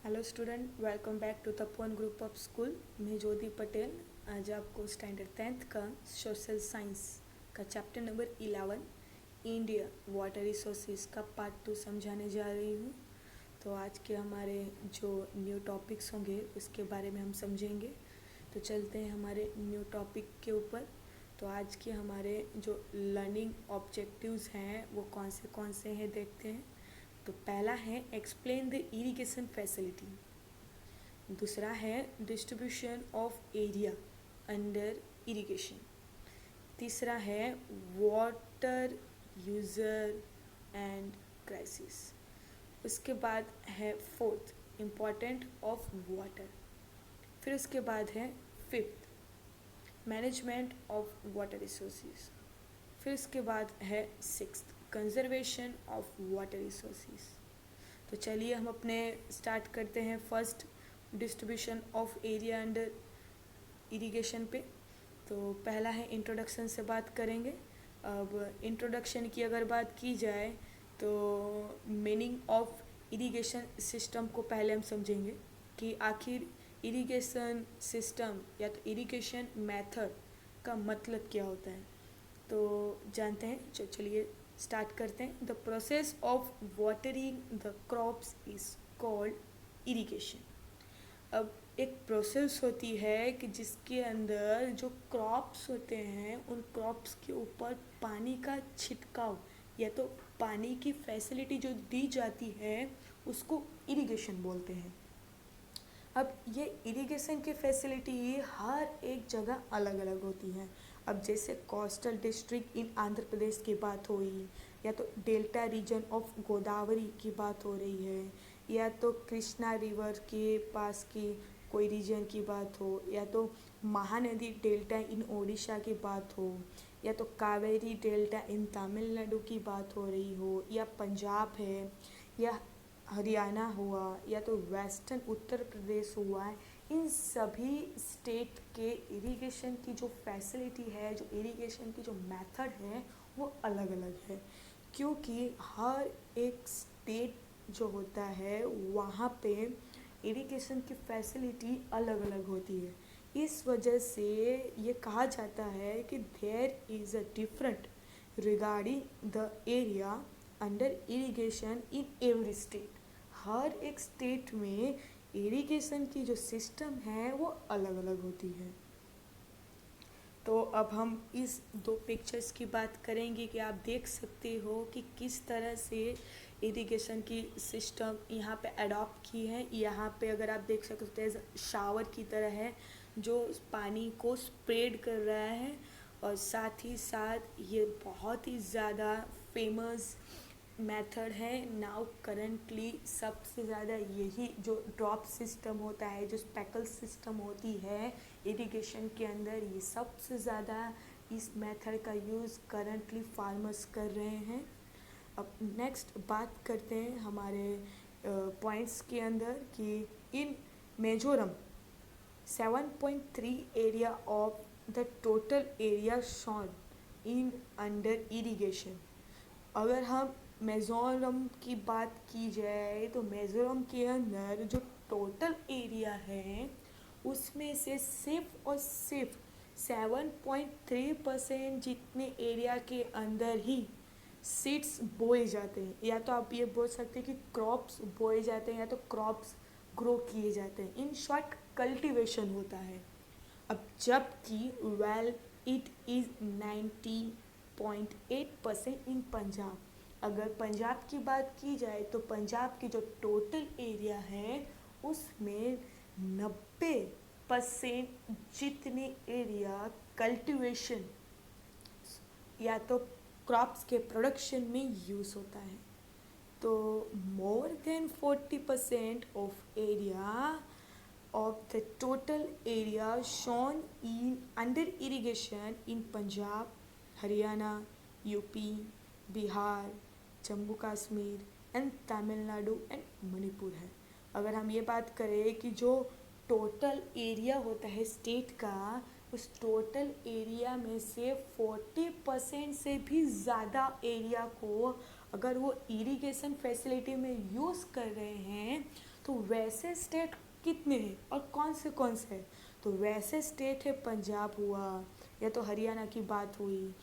Hello student, welcome back to Tapovan group of school. मैं ज्योति पटेल आज आपको स्टैंडर्ड 10th का सोशल साइंस का chapter number 11 India water resources का पार्ट 2 समझाने जा रही हूँ। तो आज के हमारे जो न्यू टॉपिक्स होंगे उसके बारे में हम समझेंगे। तो चलते हैं हमारे न्यू टॉपिक के ऊपर। तो आज के हमारे जो लर्निंग ऑब्जेक्टिव्स हैं वो कौन से हैं देखते हैं। तो पहला है एक्सप्लेन द इरिगेशन फैसिलिटी, दूसरा है distribution of area under irrigation, तीसरा है वाटर यूजर एंड क्राइसिस, उसके बाद है फोर्थ इम्पॉर्टेंट ऑफ वाटर, फिर उसके बाद है fifth management of water resources, फिर उसके बाद है sixth conservation of water resources. तो चलिए हम अपने स्टार्ट करते हैं first distribution of area under irrigation पे। तो पहला है इंट्रोडक्शन से बात करेंगे। अब इंट्रोडक्शन की अगर बात की जाए तो मीनिंग ऑफ इरिगेशन सिस्टम को पहले हम समझेंगे कि आखिर इरिगेशन सिस्टम या तो इरिगेशन मेथड का मतलब क्या होता है। तो जानते हैं, चलिए स्टार्ट करते हैं। The process of watering the crops is called irrigation. अब एक प्रोसेस होती है कि जिसके अंदर जो क्रॉप्स होते हैं उन क्रॉप्स के ऊपर पानी का छिड़काव या तो पानी की फैसिलिटी जो दी जाती है उसको इरिगेशन बोलते हैं। अब ये इरिगेशन की फैसिलिटी हर एक जगह अलग अलग होती हैं। अब जैसे coastal district in Andhra Pradesh की बात हो रही है, या तो डेल्टा रीजन ऑफ गोदावरी की बात हो रही है, या तो कृष्णा रिवर के पास की कोई रीजन की बात हो, या तो महानदी डेल्टा इन ओडिशा की बात हो, या तो कावेरी डेल्टा इन तमिलनाडु की बात हो रही हो, या पंजाब है, या हरियाणा हुआ, या तो वेस्टर्न उत्तर प्रदेश हुआ है। इन सभी स्टेट के इरिगेशन की जो फैसिलिटी है, जो इरिगेशन की जो मेथड है वो अलग अलग है, क्योंकि हर एक स्टेट जो होता है वहाँ पे इरिगेशन की फैसिलिटी अलग अलग होती है। इस वजह से ये कहा जाता है कि there is a different regarding the area under irrigation in every state. हर एक स्टेट में इरिगेशन की जो सिस्टम है वो अलग अलग होती है। तो अब हम इस दो पिक्चर्स की बात करेंगे कि आप देख सकते हो कि किस तरह से इरिगेशन की सिस्टम यहाँ पे अडॉप्ट की है। यहाँ पे अगर आप देख सकते हैं शावर की तरह है जो पानी को स्प्रेड कर रहा है, और साथ ही साथ ये बहुत ही ज़्यादा फेमस मेथड है। नाउ करंटली सबसे ज़्यादा यही जो ड्रॉप सिस्टम होता है, जो स्पेकल सिस्टम होती है इरिगेशन के अंदर, ये सबसे ज़्यादा इस मेथड का यूज़ करंटली फार्मर्स कर रहे हैं। अब नेक्स्ट बात करते हैं हमारे पॉइंट्स के अंदर कि in Mizoram 7.3 area of the total area shown in under irrigation. अगर हम मिज़ोरम की बात की जाए तो मिज़ोरम के अंदर जो टोटल एरिया है उसमें से सिर्फ और सिर्फ 7.3% जितने एरिया के अंदर ही सीड्स बोए जाते हैं, या तो आप ये बोल सकते हैं कि क्रॉप्स बोए जाते हैं या तो क्रॉप्स ग्रो किए जाते हैं। इन शॉर्ट कल्टीवेशन होता है। अब जबकि वेल इट इज़ 90.8% इन पंजाब। अगर पंजाब की बात की जाए तो पंजाब की जो टोटल एरिया है उसमें 90% जितनी एरिया कल्टीवेशन या तो क्रॉप्स के प्रोडक्शन में यूज़ होता है। तो more than 40% of area of the total area shown in under irrigation in Punjab, Haryana, UP, Bihar, Jammu Kashmir and Tamil Nadu and Manipur है। अगर हम ये बात करें कि जो टोटल एरिया होता है स्टेट का, उस टोटल एरिया में से 40% से भी ज़्यादा एरिया को अगर वो इरिगेशन फैसिलिटी में यूज़ कर रहे हैं तो वैसे स्टेट कितने हैं और कौन से हैं? तो वैसे स्टेट है पंजाब हुआ, या तो हरियाणा की बात हुई,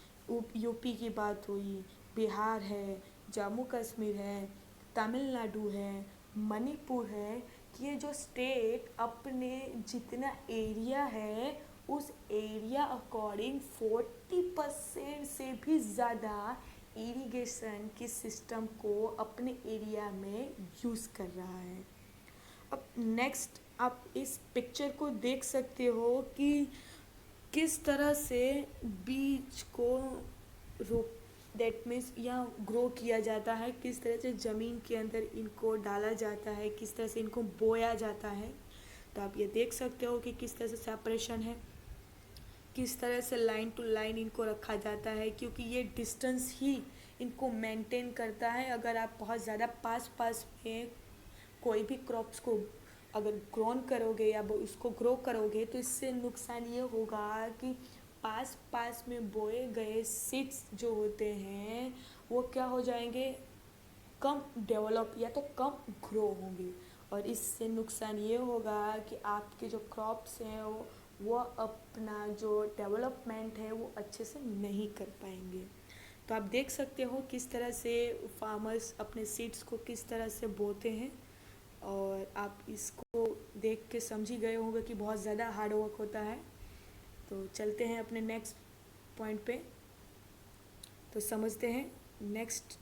यूपी की बात हुई, बिहार है, जम्मू कश्मीर है, तमिलनाडु है, मणिपुर है। कि ये जो स्टेट अपने जितना एरिया है उस एरिया अकॉर्डिंग 40% से भी ज़्यादा इरिगेशन के सिस्टम को अपने एरिया में यूज़ कर रहा है। अब नेक्स्ट आप इस पिक्चर को देख सकते हो कि किस तरह से बीज को रोप दैट मीन्स यहाँ ग्रो किया जाता है, किस तरह से ज़मीन के अंदर इनको डाला जाता है, किस तरह से इनको बोया जाता है। तो आप ये देख सकते हो कि किस तरह से सेपरेशन है, किस तरह से लाइन टू लाइन इनको रखा जाता है, क्योंकि ये डिस्टेंस ही इनको मेंटेन करता है। अगर आप बहुत ज़्यादा पास पास में कोई भी क्रॉप्स को अगर ग्रोन करोगे या उसको ग्रो करोगे तो इससे नुकसान ये होगा कि पास पास में बोए गए सीड्स जो होते हैं वो क्या हो जाएंगे, कम डेवलप या तो कम ग्रो होंगे, और इससे नुकसान ये होगा कि आपके जो क्रॉप्स हैं वो अपना जो डेवलपमेंट है वो अच्छे से नहीं कर पाएंगे। तो आप देख सकते हो किस तरह से फार्मर्स अपने सीड्स को किस तरह से बोते हैं, और आप इसको देख के समझ ही गए होंगे कि बहुत ज़्यादा हार्ड वर्क होता है। तो चलते हैं अपने नेक्स्ट पॉइंट पे, तो समझते हैं next.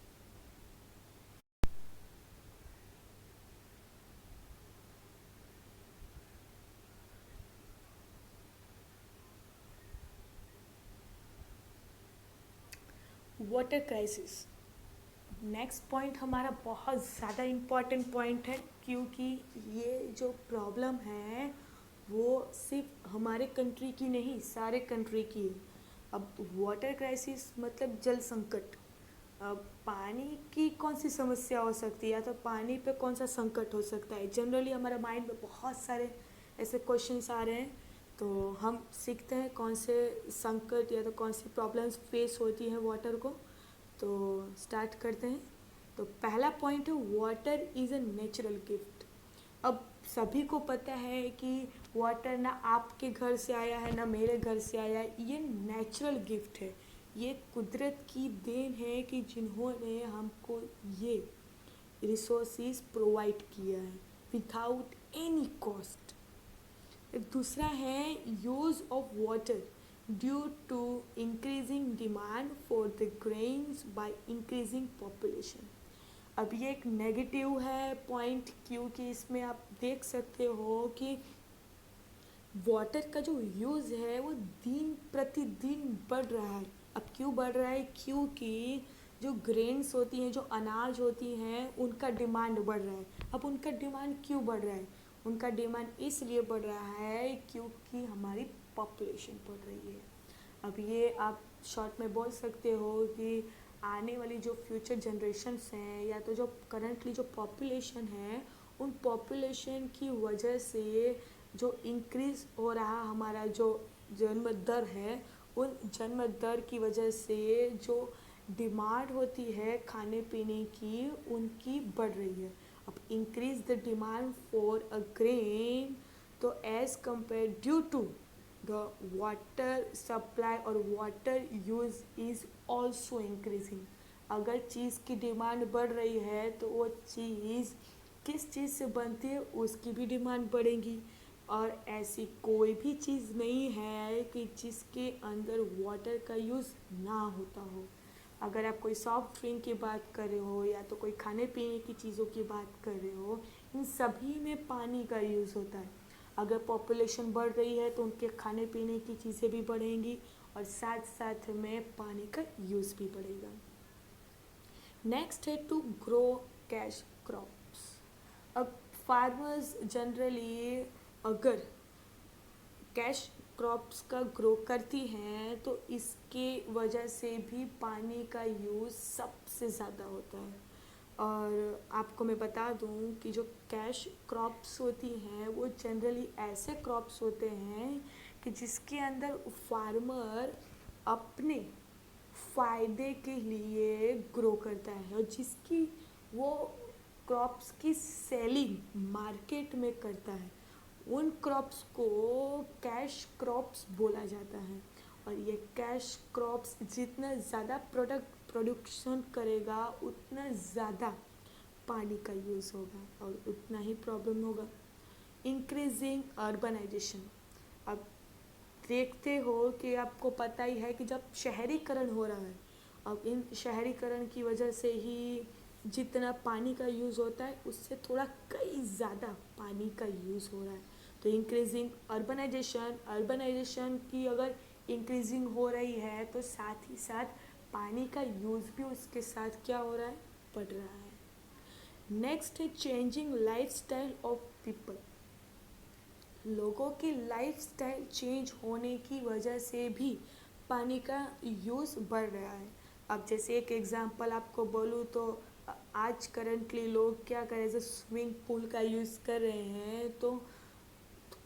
Water crisis next point हमारा बहुत ज़्यादा इम्पॉर्टेंट पॉइंट है, क्योंकि ये जो प्रॉब्लम है वो सिर्फ हमारे कंट्री की नहीं सारे कंट्री की है। अब वाटर क्राइसिस मतलब जल संकट। अब पानी की कौन सी समस्या हो सकती है, या तो पानी पे कौन सा संकट हो सकता है। जनरली हमारे माइंड में बहुत सारे ऐसे क्वेश्चंस आ रहे हैं, तो हम सीखते हैं कौन से संकट या तो कौन सी प्रॉब्लम्स फेस होती हैं वाटर को। तो स्टार्ट करते हैं। तो पहला पॉइंट है water is a natural gift. अब सभी को पता है कि वाटर ना आपके घर से आया है ना मेरे घर से आया है, ये नेचुरल गिफ्ट है, ये कुदरत की देन है कि जिन्होंने हमको ये रिसोर्सेज प्रोवाइड किया है विदाउट एनी कॉस्ट। दूसरा है use of water due to increasing demand for the grains by increasing population. अब ये एक नेगेटिव है पॉइंट, क्योंकि इसमें आप देख सकते हो कि वाटर का जो यूज़ है वो दिन प्रतिदिन बढ़ रहा है। अब क्यों बढ़ रहा है, क्योंकि जो ग्रेन्स होती हैं जो अनाज होती हैं उनका डिमांड बढ़ रहा है। अब उनका डिमांड क्यों बढ़ रहा है, उनका डिमांड इसलिए बढ़ रहा है क्योंकि हमारी पॉपुलेशन बढ़ रही है। अब ये आप शॉर्ट में बोल सकते हो कि आने वाली जो फ्यूचर जनरेशन्स हैं या तो जो करंटली जो पॉपुलेशन है उन पॉपुलेशन की वजह से जो इंक्रीज़ हो रहा हमारा जो जन्म दर है उन जन्म दर की वजह से जो डिमांड होती है खाने पीने की उनकी बढ़ रही है। अब increase the demand for a grain, तो as compare due to the water supply और water use is also increasing। अगर चीज़ की डिमांड बढ़ रही है तो वो चीज़ किस चीज़ से बनती है उसकी भी डिमांड बढ़ेगी, और ऐसी कोई भी चीज़ नहीं है कि जिसके अंदर वाटर का यूज़ ना होता हो। अगर आप कोई सॉफ्ट ड्रिंक की बात कर रहे हो या तो कोई खाने पीने की चीज़ों की बात कर रहे हो, इन सभी में पानी का यूज़ होता है। अगर पॉपुलेशन बढ़ रही है तो उनके खाने पीने की चीज़ें भी बढ़ेंगी और साथ साथ में पानी का यूज़ भी बढ़ेगा। नेक्स्ट है टू ग्रो कैश क्रॉप्स। अब फार्मर्स जनरली अगर कैश क्रॉप्स का ग्रो करती हैं तो इसके वजह से भी पानी का यूज़ सबसे ज़्यादा होता है। और आपको मैं बता दूं कि जो कैश क्रॉप्स होती हैं वो जनरली ऐसे क्रॉप्स होते हैं कि जिसके अंदर फार्मर अपने फ़ायदे के लिए ग्रो करता है और जिसकी वो क्रॉप्स की सेलिंग मार्केट में करता है, उन क्रॉप्स को कैश क्रॉप्स बोला जाता है। और ये कैश क्रॉप्स जितना ज़्यादा प्रोडक्शन करेगा उतना ज़्यादा पानी का यूज़ होगा और उतना ही प्रॉब्लम होगा। इंक्रीजिंग अर्बनाइजेशन, अब देखते हो कि आपको पता ही है कि जब शहरीकरण हो रहा है, अब इन शहरीकरण की वजह से ही जितना पानी का यूज़ होता है उससे थोड़ा कई ज़्यादा पानी का यूज़ हो रहा है। तो इंक्रीजिंग अर्बनाइजेशन की अगर इंक्रीजिंग हो रही है तो साथ ही साथ पानी का यूज़ भी उसके साथ क्या हो रहा है, बढ़ रहा है। नेक्स्ट है चेंजिंग लाइफस्टाइल ऑफ पीपल, लोगों की लाइफस्टाइल चेंज होने की वजह से भी पानी का यूज़ बढ़ रहा है। अब जैसे एक एग्जांपल आपको बोलूँ तो आज करंटली लोग क्या कर रहे हैं, जैसे स्विमिंग पूल का यूज़ कर रहे हैं। तो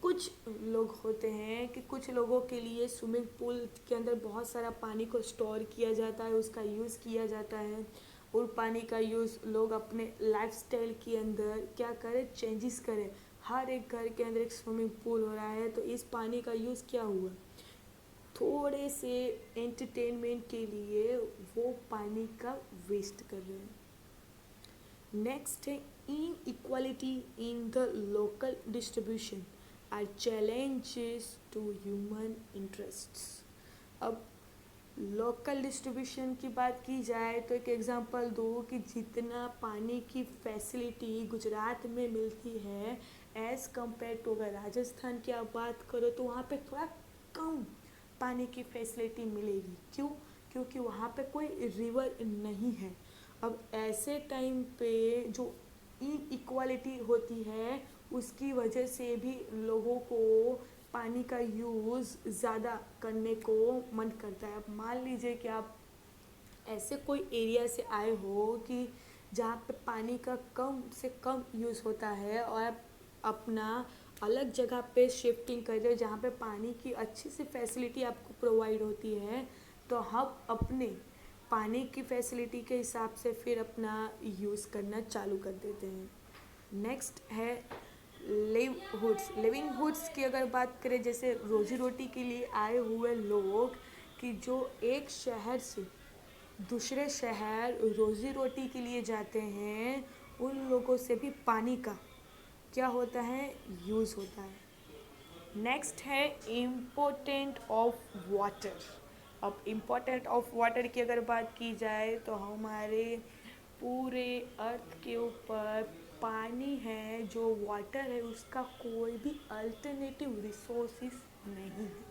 कुछ लोग होते हैं कि कुछ लोगों के लिए स्विमिंग पूल के अंदर बहुत सारा पानी को स्टोर किया जाता है, उसका यूज़ किया जाता है। और पानी का यूज़ लोग अपने लाइफस्टाइल के अंदर क्या करें, चेंजेस करें। हर एक घर के अंदर एक स्विमिंग पूल हो रहा है, तो इस पानी का यूज़ क्या हुआ, थोड़े से एंटरटेनमेंट के लिए वो पानी का वेस्ट कर रहे हैं। नेक्स्ट है inequality in the local distribution are challenges to human interests. अब लोकल डिस्ट्रीब्यूशन की बात की जाए तो एक एग्जांपल दो कि जितना पानी की फैसिलिटी गुजरात में मिलती है एज़ कम्पेयर टू, अगर राजस्थान की आप बात करो तो वहाँ पे थोड़ा कम पानी की फैसिलिटी मिलेगी। क्यों? क्योंकि वहाँ पे कोई रिवर नहीं है। अब ऐसे टाइम पे जो इनइक्वालिटी होती है उसकी वजह से भी लोगों को पानी का यूज़ ज़्यादा करने को मन करता है। अब मान लीजिए कि आप ऐसे कोई एरिया से आए हो कि जहाँ पे पानी का कम से कम यूज़ होता है और आप अपना अलग जगह पे शिफ्टिंग कर रहे हो जहाँ पे पानी की अच्छी सी फैसिलिटी आपको प्रोवाइड होती है, तो हम अपने पानी की फैसिलिटी के हिसाब से फिर अपना यूज़ करना चालू कर देते हैं। नेक्स्ट है लिविंगहुड्स की अगर बात करें, जैसे रोजी रोटी के लिए आए हुए लोग कि जो एक शहर से दूसरे शहर रोजी रोटी के लिए जाते हैं, उन लोगों से भी पानी का क्या होता है, यूज़ होता है। नेक्स्ट है इम्पोर्टेंट ऑफ वाटर। अब इम्पोर्टेंट ऑफ वाटर की अगर बात की जाए तो हमारे पूरे अर्थ के ऊपर पानी है, जो वाटर है उसका कोई भी अल्टरनेटिव रिसोर्सेस नहीं है।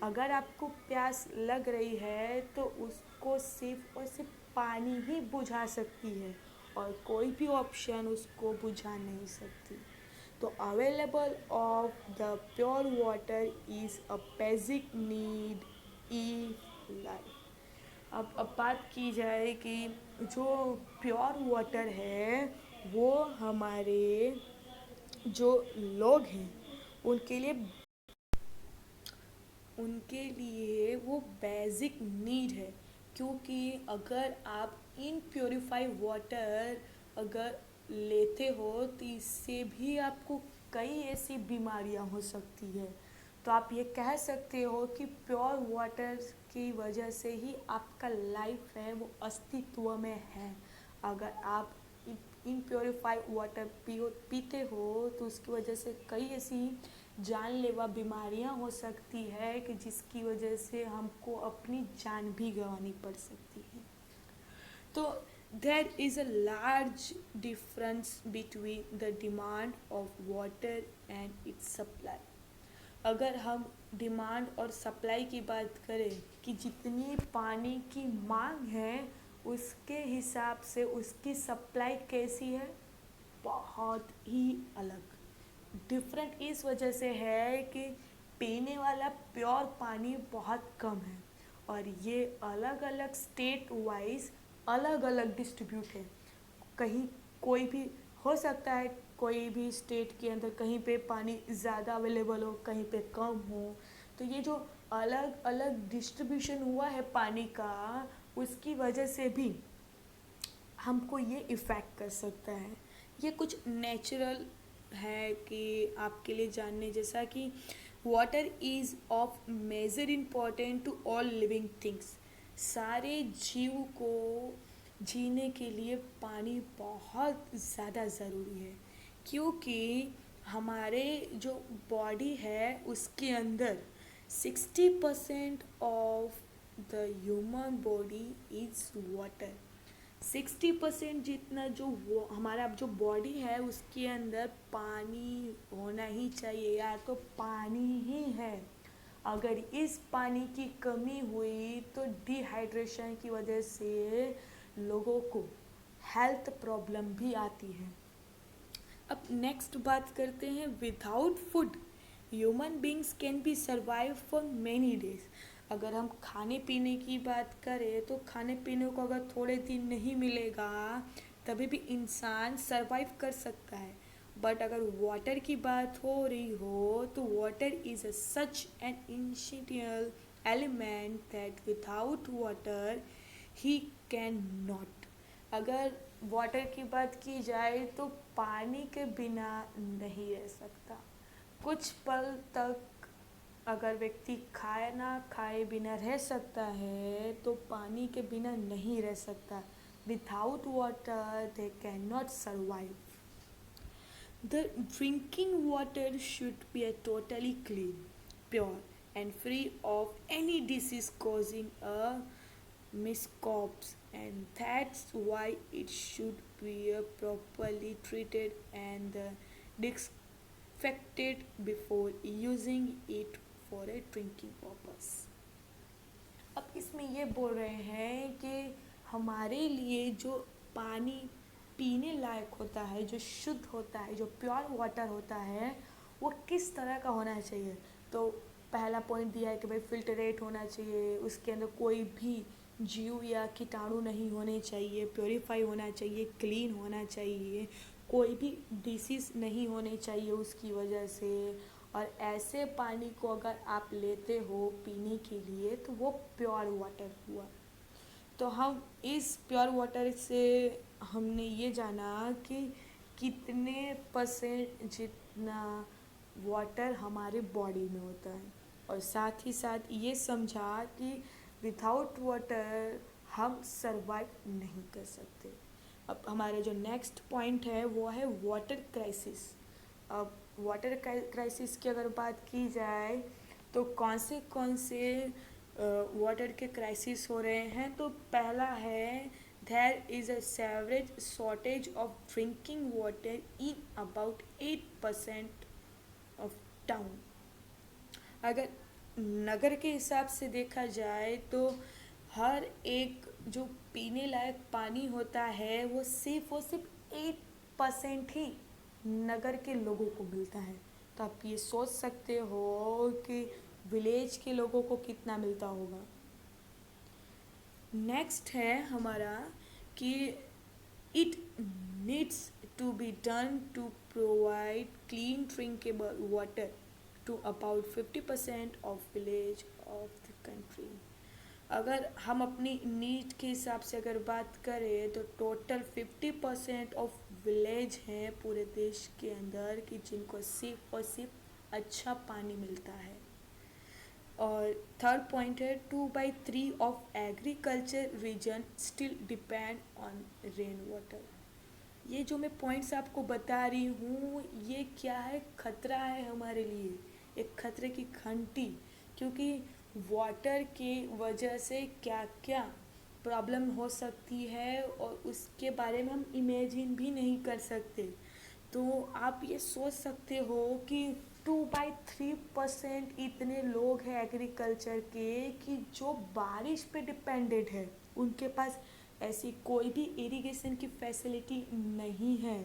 अगर आपको प्यास लग रही है तो उसको सिर्फ और सिर्फ पानी ही बुझा सकती है और कोई भी ऑप्शन उसको बुझा नहीं सकती। तो available of the pure water is a basic need in life. अब बात की जाए कि जो प्योर वाटर है वो हमारे जो लोग हैं उनके लिए वो बेसिक नीड है। क्योंकि अगर आप इनप्योरीफाइड वाटर अगर लेते हो तो इससे भी आपको कई ऐसी बीमारियां हो सकती है। तो आप ये कह सकते हो कि प्योर वाटर की वजह से ही आपका लाइफ है वो अस्तित्व में है। अगर आप इनप्योरीफाइड वाटर पीते हो तो उसकी वजह से कई ऐसी जानलेवा बीमारियां हो सकती है कि जिसकी वजह से हमको अपनी जान भी गंवानी पड़ सकती है। तो there is a large difference between the demand of water and its supply. अगर हम डिमांड और सप्लाई की बात करें कि जितनी पानी की मांग है उसके हिसाब से उसकी सप्लाई कैसी है, बहुत ही अलग। डिफरेंट इस वजह से है कि पीने वाला प्योर पानी बहुत कम है और ये अलग अलग स्टेट वाइज अलग अलग डिस्ट्रीब्यूट है। कहीं कोई भी हो सकता है, कोई भी स्टेट के अंदर कहीं पे पानी ज़्यादा अवेलेबल हो, कहीं पे कम हो। तो ये जो अलग अलग डिस्ट्रीब्यूशन हुआ है पानी का, उसकी वजह से भी हमको ये इफ़ेक्ट कर सकता है। ये कुछ नेचुरल है कि आपके लिए जानने जैसा कि water is of major important to all living things. सारे जीव को जीने के लिए पानी बहुत ज़्यादा ज़रूरी है, क्योंकि हमारे जो बॉडी है उसके अंदर 60% of the human body is water. 60% जितना जो वो हमारा जो बॉडी है उसके अंदर पानी होना ही चाहिए, या तो पानी ही है। अगर इस पानी की कमी हुई तो डिहाइड्रेशन की वजह से लोगों को हेल्थ प्रॉब्लम भी आती है। अब नेक्स्ट बात करते हैं, without food human beings can be survive for many days. अगर हम खाने पीने की बात करें तो खाने पीने को अगर थोड़े दिन नहीं मिलेगा तभी भी इंसान सर्वाइव कर सकता है। बट अगर वाटर की बात हो रही हो तो water is such an essential element that without water he can not. अगर वाटर की बात की जाए तो पानी के बिना नहीं रह सकता। कुछ पल तक अगर व्यक्ति खाए ना खाए बिना रह सकता है तो पानी के बिना नहीं रह सकता। Without water they can not survive. The drinking water should be a totally clean, pure, and free of any disease causing a miscrops, and that's why it should be properly treated and disinfected before using it for a drinking purpose. अब इसमें ये बोल रहे हैं कि हमारे लिए जो पानी पीने लायक होता है, जो शुद्ध होता है, जो प्योर वाटर होता है, वो किस तरह का होना चाहिए। तो पहला पॉइंट दिया है कि भाई फिल्टरेट होना चाहिए, उसके अंदर कोई भी जीव या कीटाणु नहीं होने चाहिए, प्योरीफाई होना चाहिए, क्लीन होना चाहिए, कोई भी डिसीज़ नहीं होनी चाहिए उसकी वजह से। और ऐसे पानी को अगर आप लेते हो पीने के लिए तो वो प्योर वाटर हुआ। तो हम इस प्योर वाटर से हमने ये जाना कि कितने परसेंट जितना वाटर हमारे बॉडी में होता है, और साथ ही साथ ये समझा कि विदाउट वाटर हम सरवाइव नहीं कर सकते। अब हमारा जो नेक्स्ट पॉइंट है वो है वाटर क्राइसिस। अब वाटर क्राइसिस की अगर बात की जाए तो कौन से वाटर के क्राइसिस हो रहे हैं, तो पहला है there is a sewerage shortage of drinking water in about 8% of town. अगर नगर के हिसाब से देखा जाए तो हर एक जो पीने लायक पानी होता है वो सिर्फ और सिर्फ 8% ही नगर के लोगों को मिलता है। तो आप ये सोच सकते हो कि विलेज के लोगों को कितना मिलता होगा। नेक्स्ट है हमारा कि it needs to be done to provide clean drinkable water to about 50% of village of the country. अगर हम अपनी नीड के हिसाब से अगर बात करें तो टोटल 50% ऑफ विलेज हैं पूरे देश के अंदर कि जिनको सिर्फ और सिर्फ अच्छा पानी मिलता है। और थर्ड पॉइंट है 2/3 of agriculture region still depend on rain water. ये जो मैं पॉइंट्स आपको बता रही हूँ ये क्या है, खतरा है हमारे लिए, एक खतरे की घंटी, क्योंकि वाटर के वजह से क्या क्या प्रॉब्लम हो सकती है और उसके बारे में हम इमेजिन भी नहीं कर सकते। तो आप ये सोच सकते हो कि 2/3% इतने लोग हैं एग्रीकल्चर के कि जो बारिश पे डिपेंडेड है, उनके पास ऐसी कोई भी इरिगेशन की फैसिलिटी नहीं है।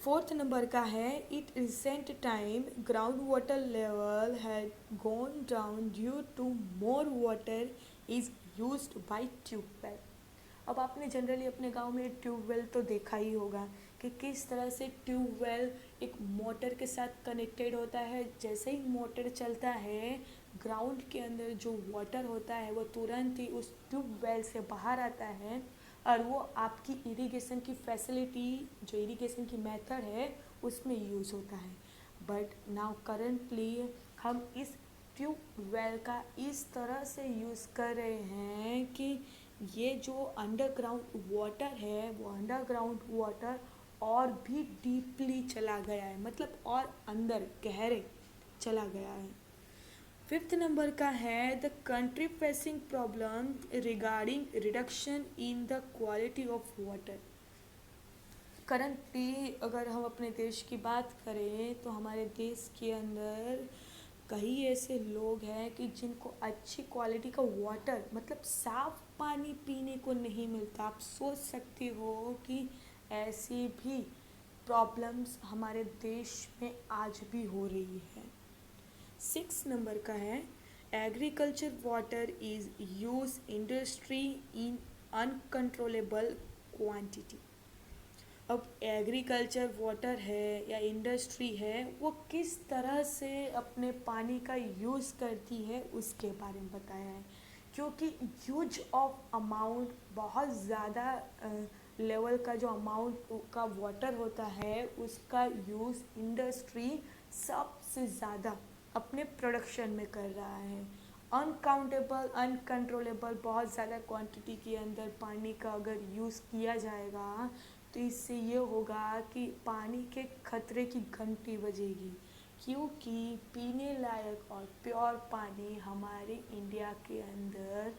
फोर्थ नंबर का है it recent time ground water level had gone down due to more water is used by tubewell. अब आपने जनरली अपने गांव में ट्यूबवेल तो देखा ही होगा कि किस तरह से ट्यूबवेल एक मोटर के साथ कनेक्टेड होता है। जैसे ही मोटर चलता है ग्राउंड के अंदर जो वाटर होता है वो तुरंत ही उस ट्यूबवेल से बाहर आता है और वो आपकी इरिगेशन की फैसिलिटी, जो इरिगेशन की मेथड है उसमें यूज़ होता है। बट नाउ करंटली हम इस ट्यूबवेल का इस तरह से यूज़ कर रहे हैं कि ये जो अंडरग्राउंड वाटर है वो अंडरग्राउंड वाटर और भी डीपली चला गया है, मतलब और अंदर गहरे चला गया है। फिफ्थ नंबर का है the country facing problem regarding reduction in the quality of water. Currently अगर हम अपने देश की बात करें तो हमारे देश के अंदर कई ऐसे लोग हैं कि जिनको अच्छी क्वालिटी का वाटर, मतलब साफ पानी पीने को नहीं मिलता। आप सोच सकते हो कि ऐसी भी प्रॉब्लम्स हमारे देश में आज भी हो रही है। 6 नंबर का है agriculture water is use industry in uncontrollable quantity. अब एग्रीकल्चर वाटर है या इंडस्ट्री है वो किस तरह से अपने पानी का यूज़ करती है उसके बारे में बताया है, क्योंकि यूज ऑफ अमाउंट बहुत ज़्यादा लेवल का जो अमाउंट का वाटर होता है उसका यूज़ इंडस्ट्री सबसे ज़्यादा अपने प्रोडक्शन में कर रहा है। अनकाउंटेबल अनकंट्रोलेबल बहुत ज़्यादा क्वांटिटी के अंदर पानी का अगर यूज़ किया जाएगा तो इससे ये होगा कि पानी के खतरे की घंटी बजेगी, क्योंकि पीने लायक और प्योर पानी हमारे इंडिया के अंदर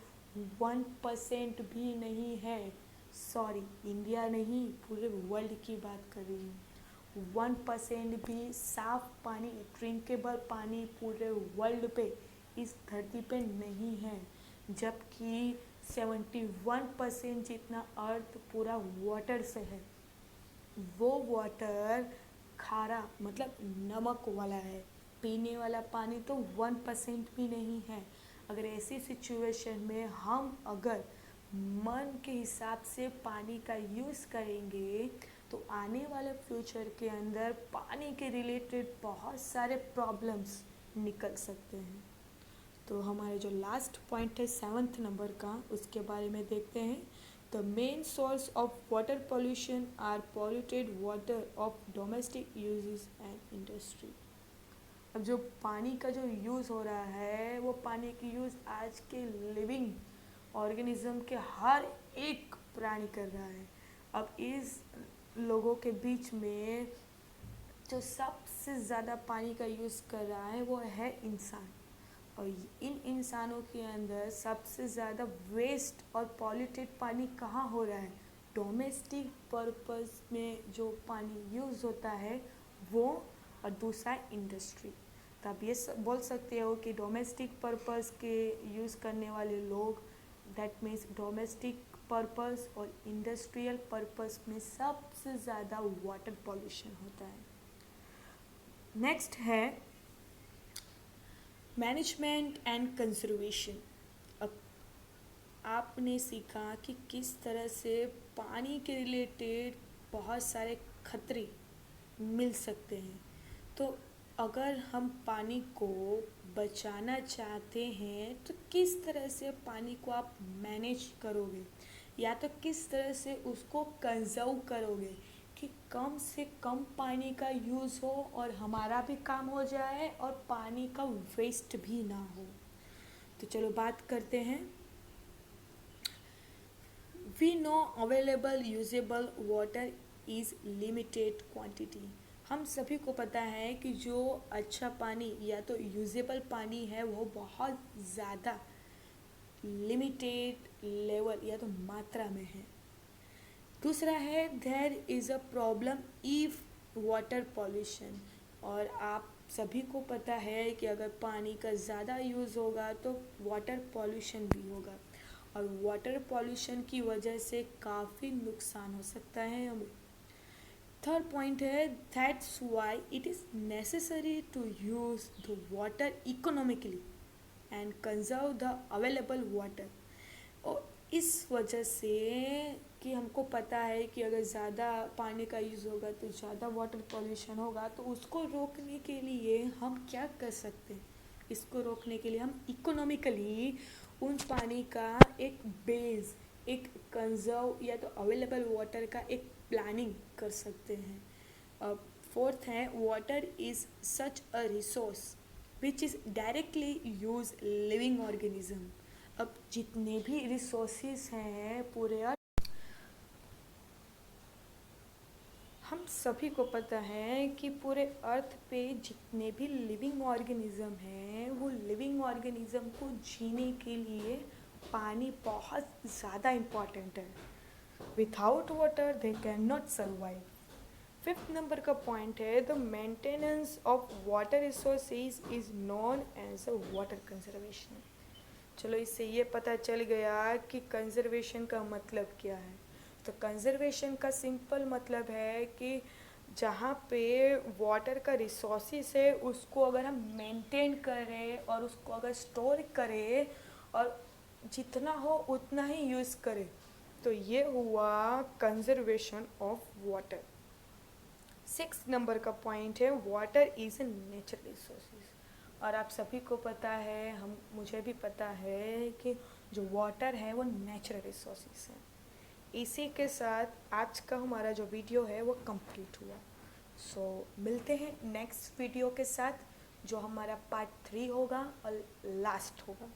1% भी नहीं है। सॉरी, इंडिया नहीं, पूरे वर्ल्ड की बात कर रही हूँ। 1% भी साफ पानी, ड्रिंकेबल पानी पूरे वर्ल्ड पे, इस धरती पे नहीं है, जबकि 71% जितना अर्थ पूरा वाटर से है। वो वाटर खारा, मतलब नमक वाला है। पीने वाला पानी तो 1% भी नहीं है। अगर ऐसी सिचुएशन में हम अगर मन के हिसाब से पानी का यूज़ करेंगे तो आने वाले फ्यूचर के अंदर पानी के रिलेटेड बहुत सारे प्रॉब्लम्स निकल सकते हैं। तो हमारे जो लास्ट पॉइंट है 7th नंबर का, उसके बारे में देखते हैं। The main source of water pollution are polluted water of domestic uses and industry. अब जो पानी का जो यूज़ हो रहा है वो पानी की यूज़ आज के लिविंग ऑर्गेनिज्म के हर एक प्राणी कर रहा है। अब इस लोगों के बीच में जो सबसे ज़्यादा पानी का यूज़ कर रहा है वो है इंसान, और इन इंसानों के अंदर सबसे ज़्यादा वेस्ट और पॉल्यूटेड पानी कहाँ हो रहा है? डोमेस्टिक पर्पस में जो पानी यूज़ होता है वो, और दूसरा इंडस्ट्री। तो आप ये बोल सकते हो कि डोमेस्टिक पर्पस के यूज़ करने वाले लोग, दैट मीन्स डोमेस्टिक पर्पस और इंडस्ट्रियल पर्पस में सबसे ज़्यादा वाटर पॉल्यूशन होता है। नेक्स्ट है मैनेजमेंट एंड कंजर्वेशन। अब आपने सीखा कि किस तरह से पानी के रिलेटेड बहुत सारे खतरे मिल सकते हैं। तो अगर हम पानी को बचाना चाहते हैं तो किस तरह से पानी को आप मैनेज करोगे, या तो किस तरह से उसको कंजर्व करोगे कि कम से कम पानी का यूज़ हो और हमारा भी काम हो जाए और पानी का वेस्ट भी ना हो। तो चलो बात करते हैं। We know available usable water is limited quantity. हम सभी को पता है कि जो अच्छा पानी या तो यूजेबल पानी है वो बहुत ज़्यादा लिमिटेड लेवल या तो मात्रा में है। दूसरा है there is a problem if water pollution. और आप सभी को पता है कि अगर पानी का ज़्यादा यूज़ होगा तो वाटर पॉल्यूशन भी होगा, और वाटर पॉल्यूशन की वजह से काफ़ी नुकसान हो सकता है हमें। थर्ड पॉइंट है that's why it is necessary to use the water economically and conserve the available water. और इस वजह से कि हमको पता है कि अगर ज़्यादा पानी का यूज़ होगा तो ज़्यादा वाटर पॉल्यूशन होगा, तो उसको रोकने के लिए हम क्या कर सकते हैं? इसको रोकने के लिए हम इकोनॉमिकली उन पानी का एक बेस एक कंजर्व या तो अवेलेबल वाटर का एक प्लानिंग कर सकते हैं। अब फोर्थ है, water is such a resource which is directly use living organism. अब जितने भी रिसोर्सेज हैं पूरे हम सभी को पता है कि पूरे अर्थ पे जितने भी लिविंग ऑर्गेनिज्म हैं वो लिविंग ऑर्गेनिज्म को जीने के लिए पानी बहुत ज़्यादा इम्पॉर्टेंट है। Without water they can not survive. Fifth number का पॉइंट है, the maintenance of water resources is known as a water conservation. चलो इससे ये पता चल गया कि कंजर्वेशन का मतलब क्या है। तो कंजर्वेशन का सिंपल मतलब है कि जहाँ पे वाटर का रिसोर्सेस है उसको अगर हम मेंटेन करें और उसको अगर स्टोर करें और जितना हो उतना ही यूज़ करें, तो ये हुआ conservation of water. Six number का पॉइंट है, water is a natural resources. और आप सभी को पता है, मुझे भी पता है कि जो वाटर है वो नेचुरल रिसोर्सेज है। इसी के साथ आज का हमारा जो वीडियो है वो कंप्लीट हुआ। सो मिलते हैं नेक्स्ट वीडियो के साथ, जो हमारा पार्ट 3 होगा और लास्ट होगा।